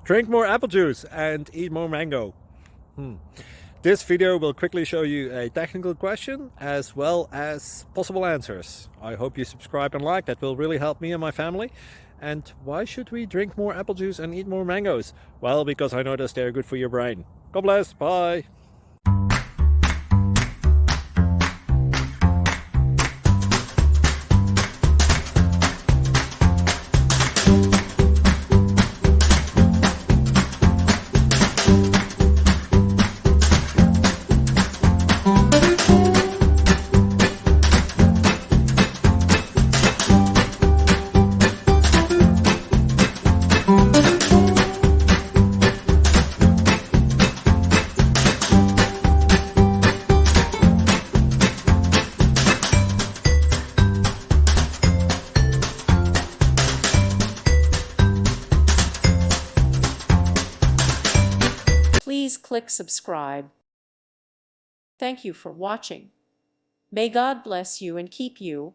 Drink more apple juice and eat more mango. This video will quickly show you a technical question as well as possible answers. I hope you subscribe and like, that will really help me and my family. And why should we drink more apple juice and eat more mangoes? Well, because I noticed they're good for your brain. God bless, bye! Please click subscribe. Thank you for watching. May God bless you and keep you.